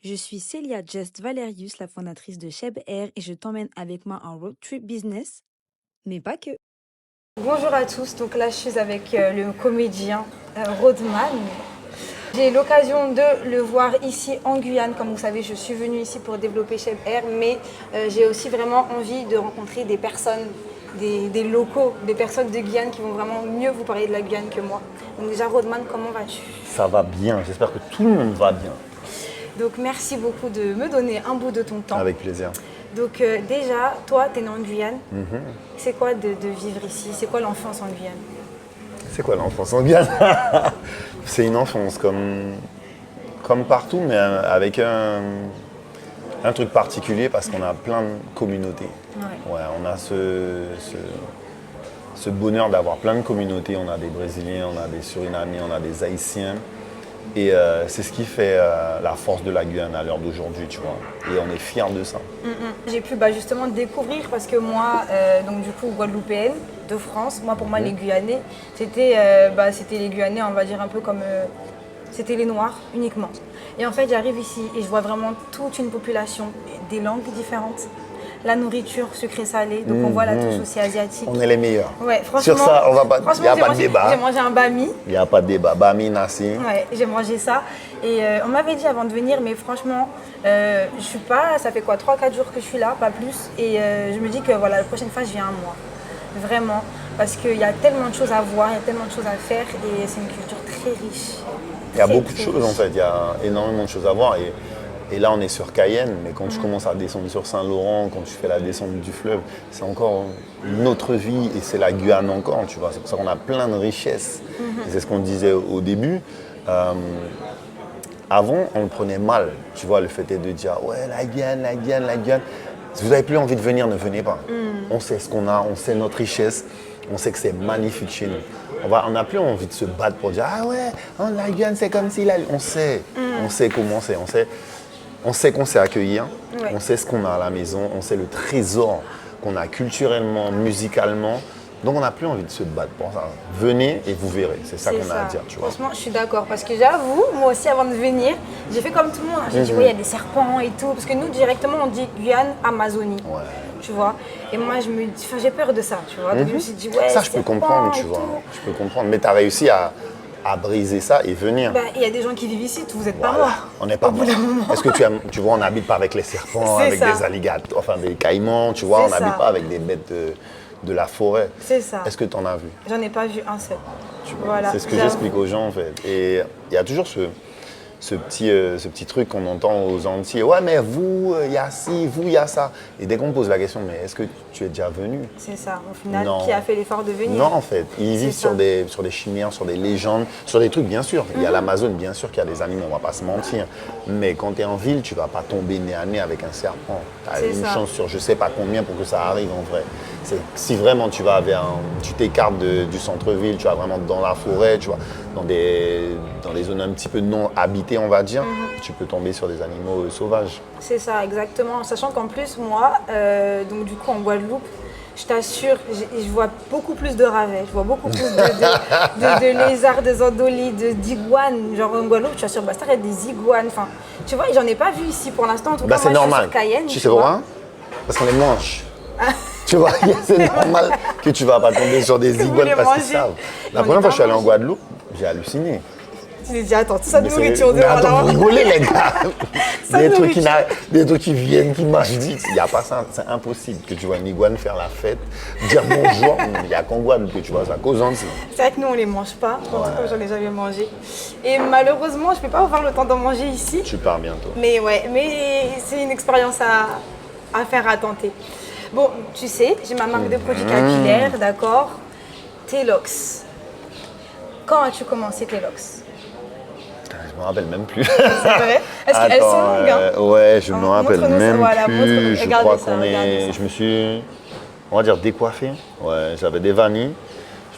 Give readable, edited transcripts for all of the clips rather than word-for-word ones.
Je suis Célia Just Valerius, la fondatrice de Cheb Air, et je t'emmène avec moi en road trip business, mais pas que. Bonjour à tous, donc là je suis avec le comédien Rodman. J'ai l'occasion de le voir ici en Guyane. Comme vous savez, je suis venue ici pour développer Cheb Air, mais j'ai aussi vraiment envie de rencontrer des personnes, des locaux, des personnes de Guyane qui vont vraiment mieux vous parler de la Guyane que moi. Donc déjà Rodman, comment vas-tu? Ça va bien, j'espère que tout le monde va bien. Donc merci beaucoup de me donner un bout de ton temps. Avec plaisir. Donc déjà, toi, tu es né en Guyane. C'est quoi de vivre ici? C'est quoi l'enfance en Guyane? C'est quoi l'enfance en Guyane? C'est une enfance comme partout, mais avec un truc particulier parce qu'on a plein de communautés. Ouais. Ouais, on a ce bonheur d'avoir plein de communautés. On a des Brésiliens, on a des Surinamais, on a des Haïtiens. Et c'est ce qui fait la force de la Guyane à l'heure d'aujourd'hui, tu vois. Et on est fiers de ça. J'ai pu justement découvrir parce que moi, donc du coup, guadeloupéenne de France, moi pour moi les Guyanais, c'était les Guyanais, on va dire un peu comme, c'était les Noirs uniquement. Et en fait, j'arrive ici et je vois vraiment toute une population, des langues différentes, la nourriture sucrée-salée, donc on voit la touche aussi asiatique. On est les meilleurs. Ouais, franchement. Sur ça, il n'y a pas de débat. J'ai mangé un bami. Il n'y a pas de débat. Bami, nasi. Ouais, j'ai mangé ça. Et on m'avait dit avant de venir, mais franchement, je suis pas, ça fait quoi, 3-4 jours que je suis là, pas plus. Et je me dis que voilà, la prochaine fois, je viens un mois. Vraiment. Parce qu'il y a tellement de choses à voir, il y a tellement de choses à faire et c'est une culture très riche. Il y a beaucoup de choses en fait, il y a énormément de choses à voir. Et là, on est sur Cayenne, mais quand tu commences à descendre sur Saint-Laurent, quand tu fais la descente du fleuve, c'est encore une autre vie et c'est la Guyane encore, tu vois. C'est pour ça qu'on a plein de richesses. Et c'est ce qu'on disait au début. Avant, on le prenait mal, tu vois, le fait est de dire « ouais, la Guyane, la Guyane, la Guyane ». Si vous n'avez plus envie de venir, ne venez pas. On sait ce qu'on a, on sait notre richesse, on sait que c'est magnifique chez nous. On n'a plus envie de se battre pour dire « ah ouais, oh, la Guyane, c'est comme si… » On sait comment c'est, on sait qu'on sait accueillir, Ouais. on sait ce qu'on a à la maison, on sait le trésor qu'on a culturellement, musicalement. Donc on n'a plus envie de se battre pour ça. Venez et vous verrez, c'est ça qu'on a à dire, tu vois. Franchement, je suis d'accord parce que j'avoue, moi aussi avant de venir, j'ai fait comme tout le monde. J'ai dit, ouais, il y a des serpents et tout. Parce que nous, directement, on dit Guyane, Amazonie. Ouais. Tu vois. Et moi, j'ai peur de ça, tu vois. Donc je me suis dit, ouais, Ça, je peux serpents comprendre, tu et vois. tout. Je peux comprendre. Mais tu as réussi à briser ça et venir. Bah, il y a des gens qui vivent ici, vous n'êtes pas Voilà. morts. On n'est pas Au bout d'un moment. mort. Est-ce que tu vois, on n'habite pas avec les serpents, C'est avec ça. des alligators, enfin des caïmans, tu vois, C'est on n'habite ça. pas avec des bêtes de la forêt. C'est ça. Est-ce que tu en as vu? J'en ai pas vu un seul. Tu vois, Voilà. c'est ce que J'avoue. j'explique aux gens en fait. Et il y a toujours ce petit truc qu'on entend aux Antilles. Ouais, mais vous, il y a ci, vous, il y a ça. Et dès qu'on pose la question, mais est-ce que tu es déjà venu? C'est ça. Au final, Non. qui a fait l'effort de venir? Non, en fait. Ils vivent ça. sur des chimères, sur des légendes, sur des trucs, bien sûr. Il y a l'Amazone, bien sûr qu'il y a des animaux, on va pas se mentir. Mais quand tu es en ville, tu vas pas tomber nez à nez avec un serpent. Tu as C'est une ça. chance sur je sais pas combien pour que ça arrive en vrai. Si vraiment tu vas tu t'écartes du centre-ville, tu vas vraiment dans la forêt, tu vois, dans des zones un petit peu non habitées, on va dire, tu peux tomber sur des animaux sauvages. C'est ça, exactement. Sachant qu'en plus, moi, donc du coup en Guadeloupe, je t'assure, je vois beaucoup plus de ravets, je vois beaucoup plus de lézards, de zandolides, d'iguanes. Genre en Guadeloupe, tu vois, sur Bastard, il y a des iguanes. Enfin, tu vois, j'en ai pas vu ici pour l'instant. En tout cas, C'est moi, je suis normal. sur Cayenne. Tu sais pourquoi? Parce qu'on les mange. Tu vois, c'est normal que tu vas pas tomber sur des Que vous iguanes les parce qu'ils mangez. savent. La J'en ai première fois pas que je suis allé en mangé. Guadeloupe, j'ai halluciné. Tu te dis, attends, tout ça de Mais nourriture mais dehors attends, là. vous rigolez les gars. Ça des, de trucs nourriture. des trucs qui viennent, qui marchent vite. Il n'y a pas ça, c'est impossible que tu vois une iguane faire la fête, dire bonjour. Il n'y a qu'en Guadeloupe que tu vois ça, qu'aux Antilles. C'est vrai que nous, on les mange pas. En tout cas, j'en ai jamais mangé. Et malheureusement, je peux pas avoir le temps d'en manger ici. Tu pars bientôt. Mais ouais, mais c'est une expérience à faire, à tenter. Bon, tu sais, j'ai ma marque de produits capillaires, d'accord? Telox. Quand as-tu commencé Telox? Je me rappelle même plus. C'est vrai? Est-ce qu'elles sont Attends, longues, hein? ouais, je me rappelle Montre-nous ça, même voilà, plus. montre-nous. Je Regardez crois ça, qu'on regardez est. ça. Je me suis, on va dire, décoiffé. Ouais, j'avais des vanilles.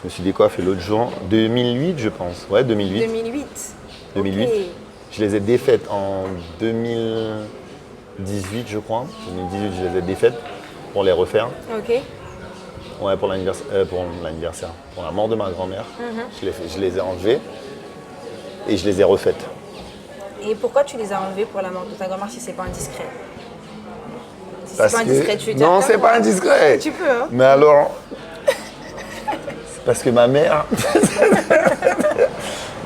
Je me suis décoiffé l'autre jour. 2008, je pense. Ouais, 2008. 2008. 2008. Ok. Je les ai défaites en 2018, je crois. 2018, je les ai défaites pour les refaire. Ok. Ouais, pour l'anniversaire, pour la mort de ma grand-mère. Mhm. Je les ai enlevées et je les ai refaites. Et pourquoi tu les as enlevés pour la mort de ta grand-mère si c'est pas indiscret? Si c'est Parce pas indiscret, que... tu dis Non, attends, c'est pas indiscret. Tu peux, hein. Mais alors... C'est parce que ma mère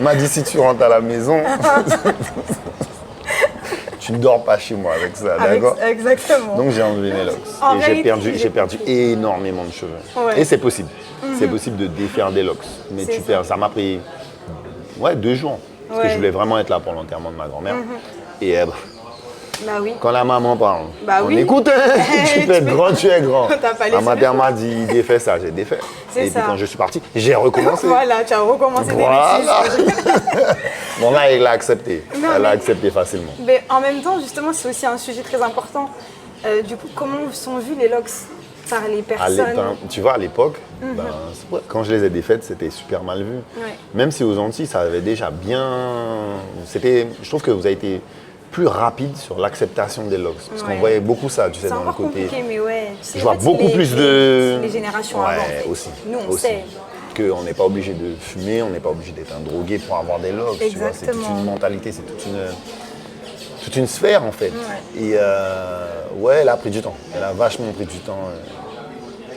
m'a dit si tu rentres à la maison, tu ne dors pas chez moi avec ça, d'accord? Exactement. Donc j'ai enlevé mes locks. En Et réalité, j'ai perdu énormément de cheveux. Ouais. Et c'est possible. C'est possible de défaire des locks. Mais C'est tu perds. Ça m'a pris 2 jours. Parce que Ouais. je voulais vraiment être là pour l'enterrement de ma grand-mère. Et Bah oui. quand la maman parle, Bah on oui. écoute. Tu peux être grand, tu es grand. T'as pas Ma laissé mère m'a dit défais ça, j'ai défait. C'est Et ça. puis quand je suis parti, j'ai recommencé. Voilà, tu as recommencé Voilà. des bêtises. Bon là, elle l'a accepté. Non, Elle l'a mais- accepté facilement. Mais en même temps, justement, c'est aussi un sujet très important. Du coup, comment sont vus les locks par les personnes? Tu vois, à l'époque, quand je les ai défaites, c'était super mal vu. Ouais. Même si aux Antilles, ça avait déjà bien... Je trouve que vous avez été plus rapide sur l'acceptation des locks. Parce qu'on Ouais. voyait beaucoup ça, tu sais, C'est dans le encore côté... compliqué, mais ouais. Tu sais, Je vois en fait, beaucoup c'est plus de... les générations avant. en fait. aussi. Nous, on aussi. sait. Qu'on n'est pas obligé de fumer, on n'est pas obligé d'être un drogué pour avoir des locks. Tu vois, c'est toute Exactement. une mentalité, c'est toute une sphère en fait. Ouais. Et ouais, elle a pris du temps. Elle a vachement pris du temps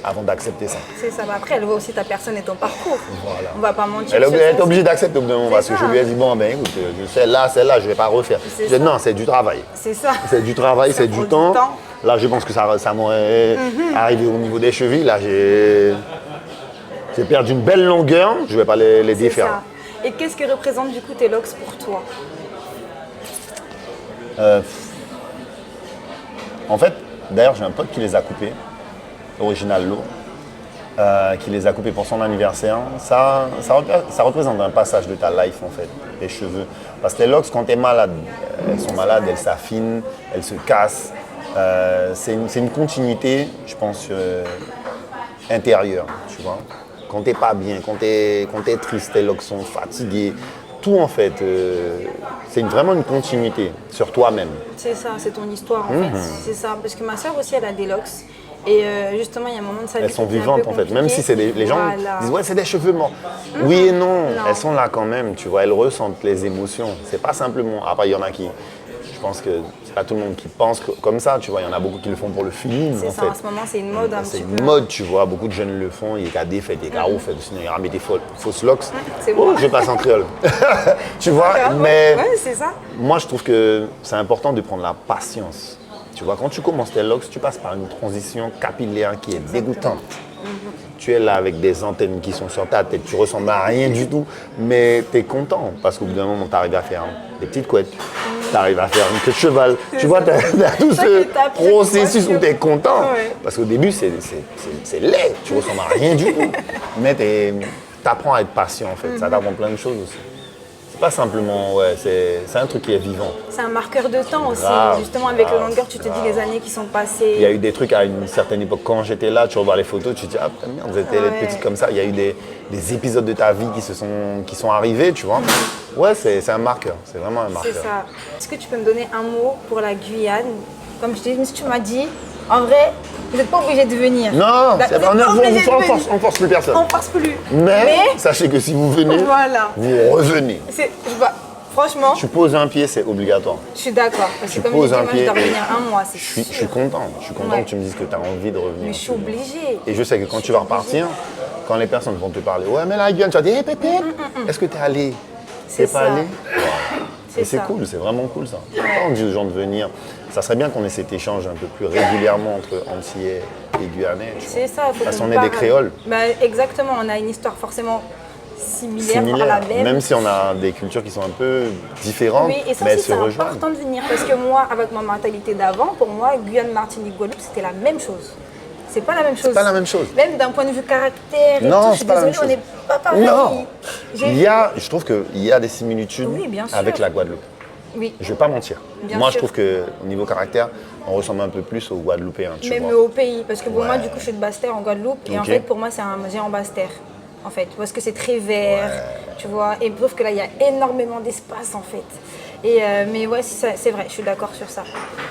avant d'accepter ça. C'est ça. Bah, après, elle voit aussi ta personne et ton parcours. Voilà. On va pas mentir. Elle sur est ça. obligée d'accepter au bout d'un moment C'est parce que ça. je lui ai dit bon ben écoute, celle-là, je ne vais pas refaire. C'est Je dis, ça. non, c'est du travail. C'est ça. C'est du travail, Ça c'est prend du du temps. temps. Là, je pense que ça m'aurait arrivé au niveau des chevilles. Là, j'ai perdu une belle longueur. Je ne vais pas les C'est défaire. ça. Et qu'est-ce que représentent du coup tes locks pour toi? En fait, d'ailleurs, j'ai un pote qui les a coupés, Original Law, qui les a coupés pour son anniversaire. Ça représente un passage de ta life, en fait, les cheveux. Parce que les locks, quand tu es malade, elles sont malades, elles s'affinent, elles se cassent. C'est une continuité, je pense, intérieure, tu vois. Quand tu n'es pas bien, quand tu es triste, tes locks sont fatigués. Tout, en fait, c'est vraiment une continuité sur toi-même. C'est ça, c'est ton histoire en fait. C'est ça. Parce que ma soeur aussi, elle a des locks. Et justement, il y a un moment de sa vie. Elles sont qui était un vivantes peu en fait, même compliqué. si c'est les gens Voilà. disent ouais c'est des cheveux morts. Oui et non, Non. elles sont là quand même, tu vois, elles ressentent les émotions. C'est pas simplement. Après il y en a qui, je pense que c'est pas tout le monde qui pense comme ça, tu vois, il y en a beaucoup qui le font pour le feeling C'est en ça, fait. en ce moment, c'est une mode un C'est petit une peu. mode, tu vois, beaucoup de jeunes le font, il y a des faits, il y a fait, sinon il y a des fausses locks. c'est Oh, moi. je passe en créole. Tu vois, Ouais, mais ouais, c'est ça. moi je trouve que c'est important de prendre la patience. Tu vois, quand tu commences tes locks, tu passes par une transition capillaire qui est dégoûtante. Tu es là avec des antennes qui sont sur ta tête, tu ressembles à rien du tout, mais tu es content parce qu'au bout d'un moment, tu arrives à faire des petites couettes, tu arrives à faire une queue de cheval. Tu vois, tu as tout Ça ce qui tape, processus chaque où tu es content. Ouais. Parce qu'au début, c'est laid, tu ressembles à rien du tout. Mais tu apprends à être patient en fait, ça t'apprend plein de choses aussi. C'est pas simplement, ouais, c'est un truc qui est vivant. C'est un marqueur de temps aussi. Grave, Justement, avec grave, la longueur, tu te dis les années qui sont passées. Il y a eu des trucs à une certaine époque. Quand j'étais là, tu revois les photos, tu te dis ah putain, merde, vous étiez Ouais. petite comme ça. Il y a eu des épisodes de ta vie qui sont arrivés, tu vois. Ouais, c'est un marqueur. C'est vraiment un marqueur. C'est ça. Est-ce que tu peux me donner un mot pour la Guyane? Comme je t'ai dit, tu m'as dit, en vrai, vous n'êtes pas obligé de venir. Non, Vous c'est êtes pas, pas obligé de venir. on force plus personne. On force plus. Mais sachez que si vous venez, Voilà. vous revenez. Franchement, Tu poses un pied, c'est obligatoire. je suis d'accord. Parce que Tu comme je poses dis, un moi, je pied. dois revenir un mois, c'est Je sûr. suis content. Je suis content Ouais. que tu me dises que tu as envie de revenir. Mais je suis obligée. Et je sais que quand tu vas repartir, quand les personnes vont te parler, ouais, mais la Guyane, tu vas dire, hé, Pépé, est-ce que tu es allé? C'est T'es pas ça. allé? C'est Et c'est ça. cool, c'est vraiment cool ça. Quand on dit aux gens de venir, ça serait bien qu'on ait cet échange un peu plus régulièrement entre Antillais et Guyanais. tu vois. C'est ça. Faut Parce qu'on qu'on est parle. des créoles. Bah, exactement, on a une histoire forcément similaire, par la même. Même si on a des cultures qui sont un peu différentes, Oui, et ça mais elles aussi, se c'est rejoignent. important de venir. Parce que moi, avec ma mentalité d'avant, pour moi, Guyane, Martinique, Guadeloupe, c'était la même chose. C'est pas la même chose. C'est pas la même chose. Même d'un point de vue caractère et Non, tout, je c'est suis pas la désolée, on même n'est chose. pas pareil. Non, J'ai- je trouve qu'il y a des similitudes Oui, bien sûr. avec la Guadeloupe. Oui, Je vais pas mentir. Bien Moi, sûr. je trouve qu'au niveau caractère, on ressemble un peu plus aux Guadeloupéens. Tu même vois. au pays. Parce que pour moi, Ouais. du coup, je suis de Basse-Terre en Guadeloupe. Et en Ok. fait, pour moi, c'est un géant Basse-Terre. En fait, parce que c'est très vert, tu vois. Et preuve que là, il y a énormément d'espace, en fait. Et, mais ouais, c'est vrai, je suis d'accord sur ça.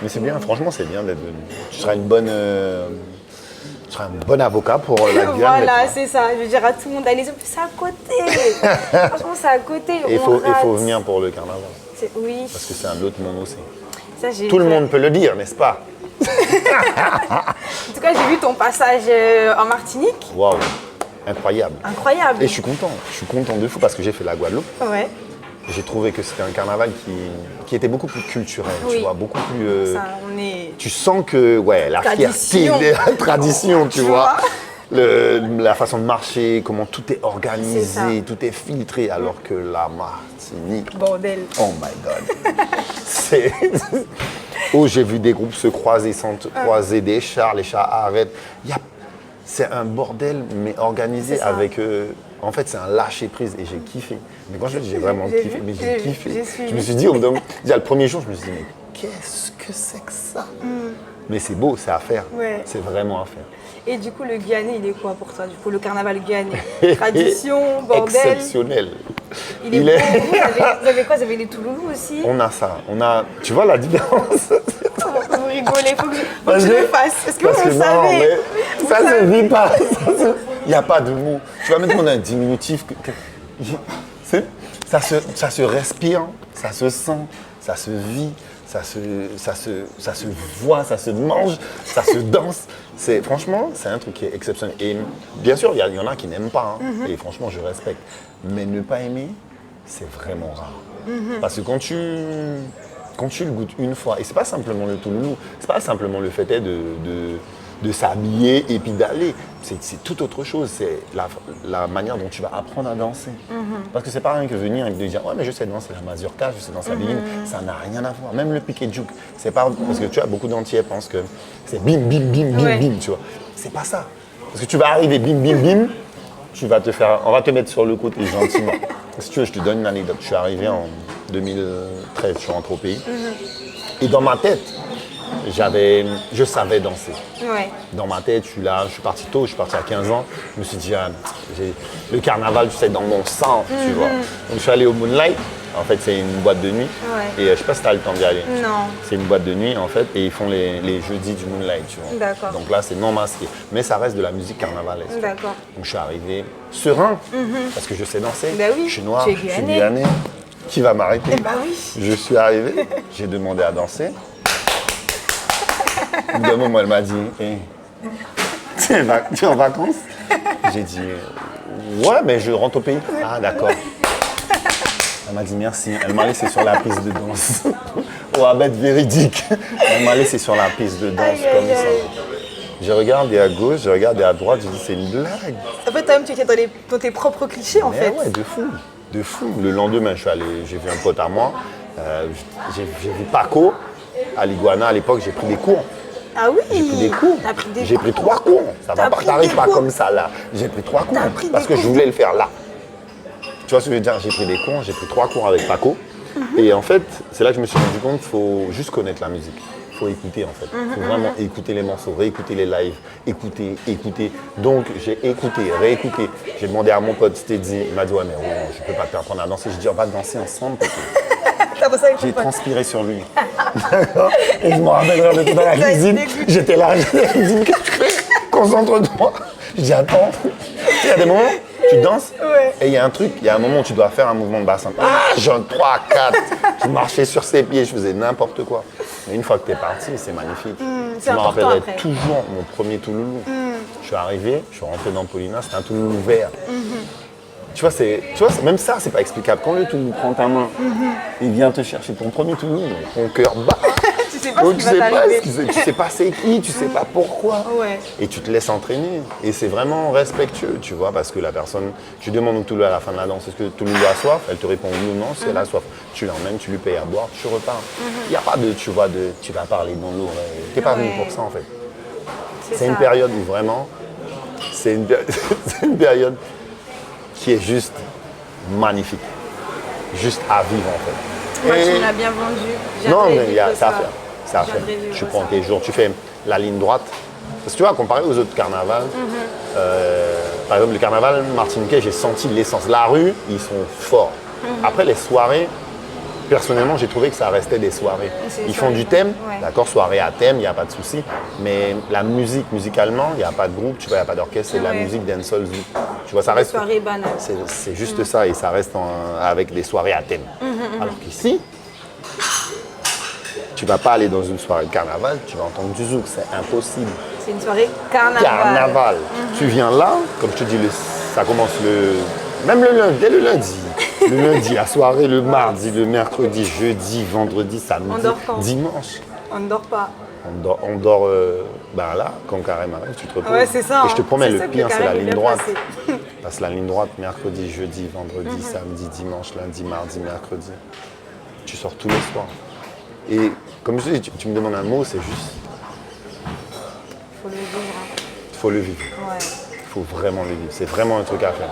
Mais c'est bien, franchement, c'est bien d'être venu. Tu seras tu seras un bon avocat pour la Guyane. Voilà, maintenant. c'est ça. Je veux dire à tout le monde, allez, c'est à côté. Franchement, c'est à côté. Et il on faut rate. venir pour le carnaval. Oui. Parce que c'est un autre monde aussi. Ça, j'ai Tout le fait- monde peut le dire, n'est-ce pas? En tout cas, j'ai vu ton passage en Martinique. Waouh, incroyable. Incroyable. Et je suis content de fou parce que j'ai fait la Guadeloupe. Ouais. Et j'ai trouvé que c'était un carnaval qui était beaucoup plus culturel, Oui. tu vois, beaucoup plus... Ça, on est. Tu sens que, ouais, la Tradition. fierté, la tradition, tu Tu vois. vois. La façon de marcher, comment tout est C'est organisé, ça. tout est filtré, alors que la Martinique, Bordel. oh my God. C'est... Oh, j'ai vu des groupes se croiser sans te croiser, des chars, les chars arrêtent. C'est un bordel, mais organisé C'est ça. avec... en fait, c'est un lâcher-prise et j'ai kiffé. Mais quand je dis j'ai vraiment J'ai kiffé, vu, mais j'ai j'ai vu, kiffé. j'ai suivi. Je me suis dit, déjà le premier jour, je me suis dit, mais qu'est-ce que c'est que ça? Mais c'est beau, c'est à faire. Ouais. C'est vraiment à faire. Et du coup, le Guyanais, il est quoi pour toi? Du coup, le carnaval guyanais. Tradition, bordel. Exceptionnel. Il est beau. Vous avez quoi? Vous avez les Touloulous aussi? On a ça. On a... Tu vois la différence? Vous rigolez, faut que je Parce le que- fasse. Est-ce que Parce vous que le non, savez? mais Vous ça se savez. vit pas. Il n'y a pas de mots. Tu vas mettre mon un diminutif. Ça se respire, ça se sent, ça se vit, ça se voit, ça se mange, ça se danse. Franchement, c'est un truc qui est exceptionnel. Et bien sûr, il y en a qui n'aiment pas. Hein, et franchement, je respecte. Mais ne pas aimer, c'est vraiment rare. Parce que quand tu le goûtes une fois, et c'est pas simplement le touloulou, c'est pas simplement le fait de s'habiller et puis d'aller. C'est tout autre chose. C'est la manière dont tu vas apprendre à danser. Parce que c'est pas rien que venir et de dire ouais mais je sais danser la mazurka, je sais danser la biguine. Ça n'a rien à voir. Même le piqué de jouk, c'est pas parce que tu as beaucoup d'Antillais pensent que c'est bim bim bim bim Ouais. bim, tu vois. C'est pas ça. Parce que tu vas arriver bim bim bim, on va te mettre sur le côté gentiment. Si tu veux, je te donne une anecdote. Je suis arrivé en 2013, je suis rentré au pays. Et dans ma tête, je savais danser. Ouais. Dans ma tête, je suis parti tôt, je suis parti à 15 ans. Je me suis dit, le carnaval, tu sais, dans mon sang, tu vois. Donc je suis allé au Moonlight. En fait, c'est une boîte de nuit. Ouais. Et je sais pas si tu as le temps d'y aller. Non. C'est une boîte de nuit, en fait, et ils font les jeudis du Moonlight, tu vois. D'accord. Donc là, c'est non masqué. Mais ça reste de la musique carnavalesque. D'accord. Donc je suis arrivé serein, parce que je sais danser. Ben oui, Je suis noir, tu es je suis Guyanais. Guyanais. Qui va m'arrêter? Bah oui. Je suis arrivé, j'ai demandé à danser. D'un moment, elle m'a dit hey, tu es en vacances? J'ai dit ouais, mais je rentre au pays. Ah, d'accord. Elle m'a dit merci. Elle m'a laissé sur la piste de danse. Au abed véridique. Elle m'a laissé sur la piste de danse Aïe, comme aïe, ça. aïe. J'ai regardé à gauche, j'ai regardé à droite, j'ai dit c'est une blague. En fait, toi-même, tu étais dans tes propres clichés, en Mais fait. ouais, de fou, de fou. Le lendemain, j'ai vu un pote à moi, j'ai vu Paco à l'Iguana. À l'époque, j'ai pris des cours. Ah oui. J'ai pris des cours. T'as pris des J'ai cours. pris 3 cours. Ça T'as va pas, pris t'arrives des pas cours. comme ça là. J'ai pris 3 cours T'as pris parce des que je cours. voulais le faire là. Tu vois ce que je veux dire? J'ai pris des cours, j'ai pris 3 cours avec Paco. Et en fait, c'est là que je me suis rendu compte qu'il faut juste connaître la musique. Il faut écouter en fait. Il faut vraiment écouter les morceaux, réécouter les lives, écouter. Donc j'ai écouté, réécouté. J'ai demandé à mon pote Steady, il m'a dit ouais mais oh, je peux pas t'apprendre à danser. Je dis on va danser ensemble. Parce que T'as pensé avec ton j'ai pote. transpiré sur lui. D'accord. Et je me rappellerai de tout dans la Ça a été cuisine. dégoûté. J'étais là, je lui dis qu'est-ce que tu fais? Concentre-toi. Je dis attends. Il y a des moments, tu danses Ouais. et il y a un truc, il y a un moment où tu dois faire un mouvement de bassin. Ah, genre 3, 4. Je marchais sur ses pieds, je faisais n'importe quoi. Mais une fois que tu es parti, c'est magnifique. c'est je me important rappellerai après. toujours mon premier Touloulou. Je suis arrivé, je suis rentré dans Paulina, c'était un Touloulou vert. Tu vois, même ça, c'est pas explicable. Quand le Touloulou prend ta main, il vient te chercher ton premier Touloulou, ton cœur bat. Tu sais pas Donc, ce tu qui sais va pas, t'arriver. tu sais pas c'est qui, tu sais pas pourquoi. Ouais. Et tu te laisses entraîner. Et c'est vraiment respectueux, tu vois, parce que la personne, tu demandes au Touloulou à la fin de la danse, est-ce que Touloulou a soif? Elle te répond oui ou non, si elle a soif. Tu l'emmènes, tu lui payes à boire, tu repars. Il n'y a pas de, tu vois, tu vas parler dans l'oreille. Tu n'es pas venu Ouais. pour ça en fait. C'est ça. une période où vraiment, c'est une période qui est juste magnifique. Juste à vivre en fait. Moi, Et- tu me l'as bien vendu. non, J'aimerais mais il y a vivre ça à ça. faire. Ça à faire. J'aimerais vivre Tu ça. prends tes jours, tu fais la ligne droite. Parce que tu vois, comparé aux autres carnavals, par exemple, le carnaval martiniquais, j'ai senti l'essence. La rue, ils sont forts. Après, les soirées, personnellement, j'ai trouvé que ça restait des soirées. C'est Ils ça, font du thème, ouais. d'accord, soirée à thème, il n'y a pas de souci. Mais la musique, musicalement, il n'y a pas de groupe, tu vois, il n'y a pas d'orchestre, c'est de la Ouais. musique dancehall. Tu vois, ça reste. Soirée banale. C'est juste ça, et ça reste avec des soirées à thème. Alors qu'ici, tu vas pas aller dans une soirée de carnaval, tu vas entendre du zouk, c'est impossible. C'est une soirée carnaval. Carnaval. Tu viens là, comme je te dis, ça commence même le lundi, dès le lundi. Le lundi, la soirée, le mardi, le mercredi, jeudi, vendredi, samedi, On dort quand? dimanche. On ne dort pas. On dort là, quand le carême arrive, tu te reposes. Ouais, c'est ça. Et je te promets, C'est le ça que pire, c'est la carême est ligne bien droite. placé. Parce que la ligne droite, mercredi, jeudi, vendredi, samedi, dimanche, lundi, mardi, mercredi. Tu sors tous les soirs. Et comme je dis, tu me demandes un mot, c'est juste, Faut le vivre. il faut le vivre. Ouais. Il faut vraiment le vivre. C'est vraiment un truc à faire.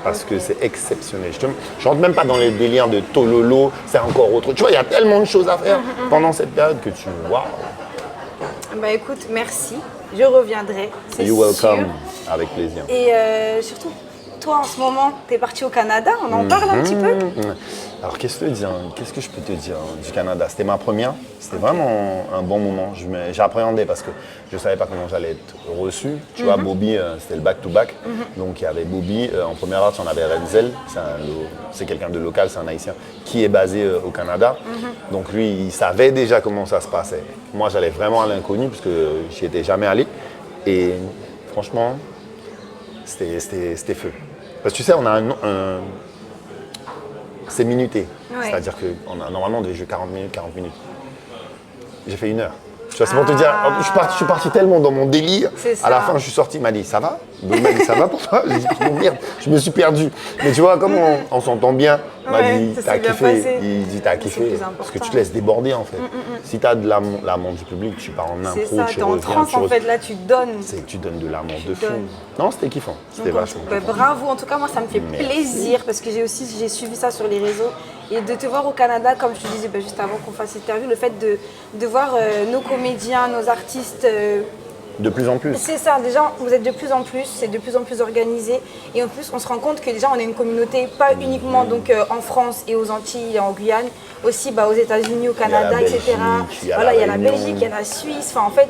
Parce que c'est exceptionnel. Je ne rentre même pas dans les délires de Tololo, c'est encore autre. Tu vois, il y a tellement de choses à faire pendant cette période que tu... Waouh. Bah écoute, merci. Je reviendrai. C'est You welcome. sûr. Avec plaisir. Et surtout, toi en ce moment, tu es parti au Canada. On en parle un petit peu? Alors, qu'est-ce que je peux te dire du Canada? C'était ma première. C'était vraiment un bon moment. J'appréhendais parce que je ne savais pas comment j'allais être reçu. Tu vois, Bobby, c'était le back-to-back. Donc, il y avait Bobby. En première heure, on avait Renzel. C'est quelqu'un de local, c'est un Haïtien, qui est basé au Canada. Donc, lui, il savait déjà comment ça se passait. Moi, j'allais vraiment à l'inconnu parce que je n'y étais jamais allé. Et franchement, c'était feu. Parce que tu sais, on a c'est minuté. Ouais. C'est-à-dire que normalement, on devait jouer 40 minutes. J'ai fait 1 heure. Tu vois, c'est pour te dire, je suis parti tellement dans mon délire. C'est ça. À la fin, je suis sorti, il m'a dit, ça va? Donc, il m'a dit, ça va pour toi? J'ai dit, oh, merde, je me suis perdu. Mais tu vois, comme on s'entend bien, il m'a Ouais, dit, ça t'as s'est bien kiffé. passé. Il dit, t'as C'est kiffé. le plus Parce que important. tu te laisses déborder, en fait. Si tu as de l'amour du public, tu pars en impro, C'est ça, tu t'es en reviens, transe en fait, là tu donnes. tu donnes de l'amour de fou. donnes. Non, c'était kiffant. C'était Donc, vachement bah, kiffant. bravo, en tout cas moi ça me fait Merci. plaisir parce que j'ai suivi ça sur les réseaux et de te voir au Canada comme je te disais juste avant qu'on fasse cette interview, le fait de voir nos comédiens, nos artistes, De plus en plus. c'est ça, déjà vous êtes de plus en plus, c'est de plus en plus organisé et en plus on se rend compte que déjà on est une communauté pas uniquement donc en France et aux Antilles et en Guyane, aussi bah, aux États-Unis, au Canada, etc. Belgique, il y a Voilà, la il y a la Réunion. Belgique, il y a la Suisse, enfin en fait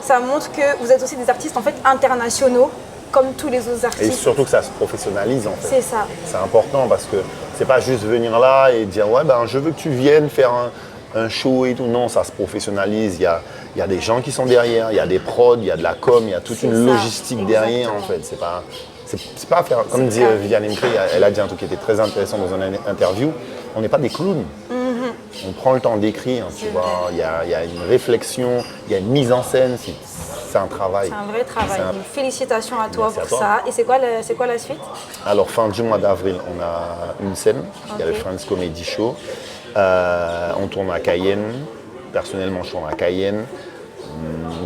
ça montre que vous êtes aussi des artistes en fait internationaux comme tous les autres Et artistes. surtout que ça se professionnalise en fait. C'est ça. C'est important parce que c'est pas juste venir là et dire ouais ben je veux que tu viennes faire un show et tout. Non, ça se professionnalise. Il y a des gens qui sont derrière, il y a des prods, il y a de la com, il y a toute C'est une ça, logistique derrière en exactement. fait. C'est pas faire comme dit Viviane Impré, elle a dit un truc qui était très intéressant dans une interview. On n'est pas des clowns. On prend le temps d'écrire, tu vois. Il y a une réflexion, il y a une mise en scène. C'est un travail. C'est un vrai travail. C'est un- Donc, félicitations à toi Merci pour à toi. ça. Et c'est quoi la suite? Alors, fin du mois d'avril, on a une scène, il y a le Ok. Friends Comedy Show. On tourne à Cayenne. Personnellement, je tourne à Cayenne,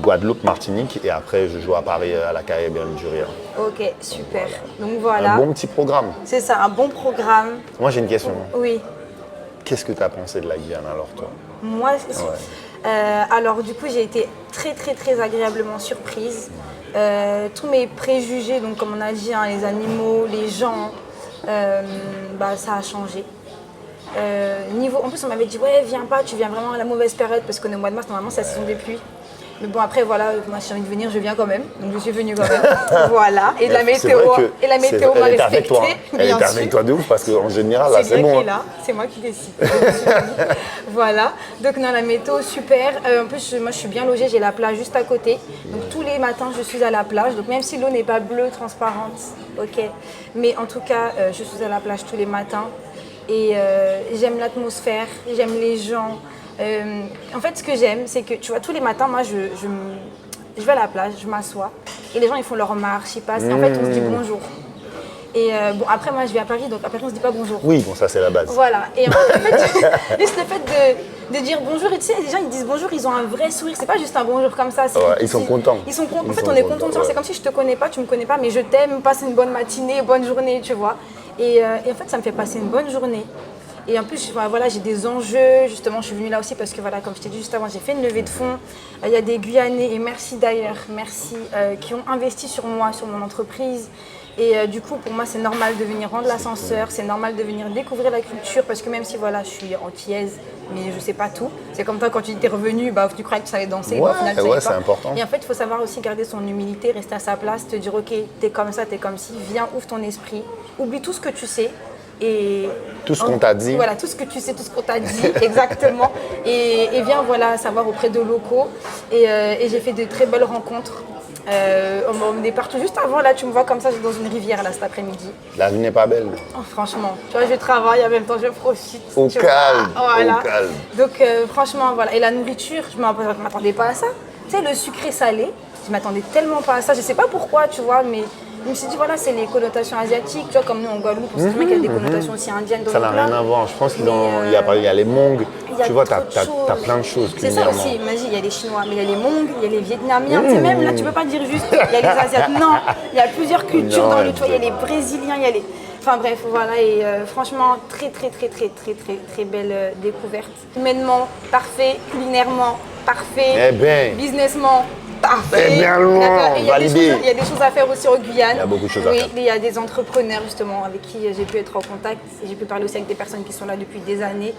Guadeloupe, Martinique. Et après, je joue à Paris, à la Caribbean du Rire. Ok, super. Donc voilà, Un bon petit programme. c'est ça, un bon programme. Moi, j'ai une question. Oui. Qu'est-ce que tu as pensé de la Guyane, alors, toi? Moi, alors du coup, j'ai été très très très agréablement surprise. Tous mes préjugés, donc comme on a dit, hein, les animaux, les gens, bah, ça a changé. En plus, on m'avait dit ouais, viens pas, tu viens vraiment à la mauvaise période parce qu'on est au mois de mars, normalement c'est la saison des pluies. Mais bon, après, voilà, moi j'ai envie de venir, je viens quand même. Donc je suis venue quand même. Voilà. Et de la C'est vrai météo, que et la météo m'a elle était avec toi. respectée, Elle bien était sûr. avec toi de ouf parce qu'en général, là, C'est c'est Dieu bon. qui est là, c'est moi qui décide. Voilà, donc non, la météo, super. En plus, moi je suis bien logée, j'ai la plage juste à côté. Donc tous les matins, je suis à la plage. Donc même si l'eau n'est pas bleue, transparente, ok. Mais en tout cas, je suis à la plage tous les matins. Et j'aime l'atmosphère, j'aime les gens. En fait, ce que j'aime, c'est que, tu vois, tous les matins, moi, je vais à la plage, je m'assois. Et les gens, ils font leur marche, ils passent. Et en fait, on se dit bonjour. Et bon, après, moi, je vis à Paris, donc à Paris, on se dit pas bonjour. Oui, bon, ça, c'est la base. Voilà. Et en fait, juste le fait de dire bonjour, et tu sais, les gens, ils disent bonjour, ils ont un vrai sourire. C'est pas juste un bonjour comme ça. Ouais, ils sont contents. Ils sont contents. En Ils fait, sont on est contents, contents de ça. ouais. C'est comme si je te connais pas, tu me connais pas, mais je t'aime, passe une bonne matinée, bonne journée, tu vois. Et en fait, ça me fait passer une bonne journée. Et en plus, voilà, j'ai des enjeux. Justement, je suis venue là aussi parce que, voilà, comme je t'ai dit juste avant, j'ai fait une levée de fonds. Il y a des Guyanais, et merci d'ailleurs, merci, qui ont investi sur moi, sur mon entreprise. Et du coup, pour moi, c'est normal de venir rendre l'ascenseur, c'est normal de venir découvrir la culture, parce que même si, voilà, je suis antillaise, mais je sais pas tout. C'est comme toi, quand tu étais revenu, bah, tu croyais que tu savais danser, Ouais, bah, au final, tu savais ouais, pas. c'est important. Et en fait, il faut savoir aussi garder son humilité, rester à sa place, te dire, ok, t'es comme ça, t'es comme ci, viens, ouvre ton esprit, oublie tout ce que tu sais. Et Tout ce qu'on t'a dit. Voilà, tout ce que tu sais, tout ce qu'on t'a dit, exactement. Et viens voilà, savoir auprès de locaux. Et j'ai fait de très belles rencontres. On m'a emmené partout. Juste avant, là, tu me vois comme ça, je suis dans une rivière là cet après-midi. La vie n'est pas belle. Oh, franchement, tu vois, je travaille en même temps, je profite. Au tu vois. calme, Voilà. au calme. Donc, franchement, voilà. Et la nourriture, je ne m'attendais pas à ça. Tu sais, le sucré salé, je m'attendais tellement pas à ça. Je sais pas pourquoi, tu vois, mais je me suis dit, voilà, c'est les connotations asiatiques. Tu vois, comme nous en Guadeloupe, on sait très bien qu'il y a des connotations aussi indiennes dans Ça nos n'a plats. rien à voir. Je pense qu'il Mais, y a les Hmong. il y a Tu vois, trop tu de choses. as plein de choses C'est ça culinairement. aussi, imagine, il y a les Chinois, mais il y a les Hmong, il y a les Vietnamiens. Tu sais, même là, tu peux pas dire juste, il y a les Asiates. Non, il y a plusieurs cultures Non, dans le toit. Il y a les exactement. Brésiliens, il y a les. Enfin bref, voilà, et franchement, très belle découverte. Humainement, parfait. Culinairement, parfait. Eh ben. Businessment, parfait. Eh bien loin, D'accord. Et validé. il y a des choses à faire aussi en Guyane. Il y a beaucoup de choses à Oui, faire. il y a des entrepreneurs justement avec qui j'ai pu être en contact. J'ai pu parler aussi avec des personnes qui sont là depuis des années.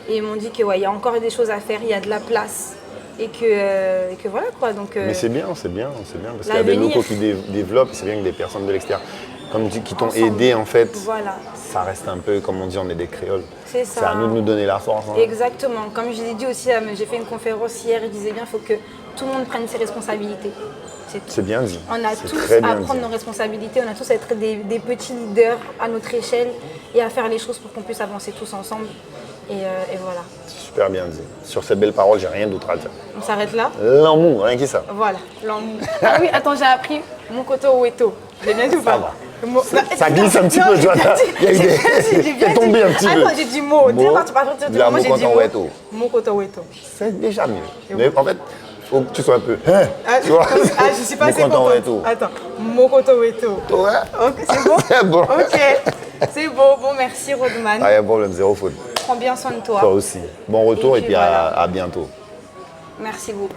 Et ils m'ont dit que ouais, il y a encore des choses à faire, il y a de la place. Et que voilà quoi. Donc, Mais c'est bien. Parce qu'il y a des l'avenir. locaux qui développent, c'est bien que des personnes de l'extérieur, comme tu dis, qui t'ont Ensemble. aidé en fait. Voilà. Ça reste un peu, comme on dit, on est des créoles. C'est ça. C'est à nous de nous donner la force. Hein. Exactement. Comme je l'ai dit aussi, j'ai fait une conférence hier, je disais bien, il faut que tout le monde prenne ses responsabilités. C'est tout. C'est bien dit. On a C'est tous très à bien prendre dit. nos responsabilités, on a tous à être des petits leaders à notre échelle et à faire les choses pour qu'on puisse avancer tous ensemble. Et voilà. Super bien dit. Sur ces belles paroles, j'ai rien d'autre à dire. On s'arrête là. L'amour, rien que ça. Voilà, l'embout. Ah oui, attends, j'ai appris mon koto weto. J'ai bien dit ou pas? va. Mo- Ça Non, glisse un petit non, peu, tu vois. j'ai bien dit, Il y a eu j'ai des- bien dit, j'ai bien t'es tombé dit. un petit peu. Attends, j'ai dit mot. Tu sais, Mot. quand tu parles de La moi, j'ai mo dit koto mot. weto. Mon koto weto. C'est déjà mieux. Mais en fait, il faut que tu sois un peu. Hein, Ah, tu vois. je suis pas assez Mon koto contente. weto. Attends, mon koto weto. Ouais. Ok, c'est bon? C'est bon. Ok, c'est bon. Bon, merci Rodman. Ah, y a pas de problème, zéro faute. Prends bien soin de toi. Toi aussi. Bon retour et puis voilà. à bientôt. Merci beaucoup.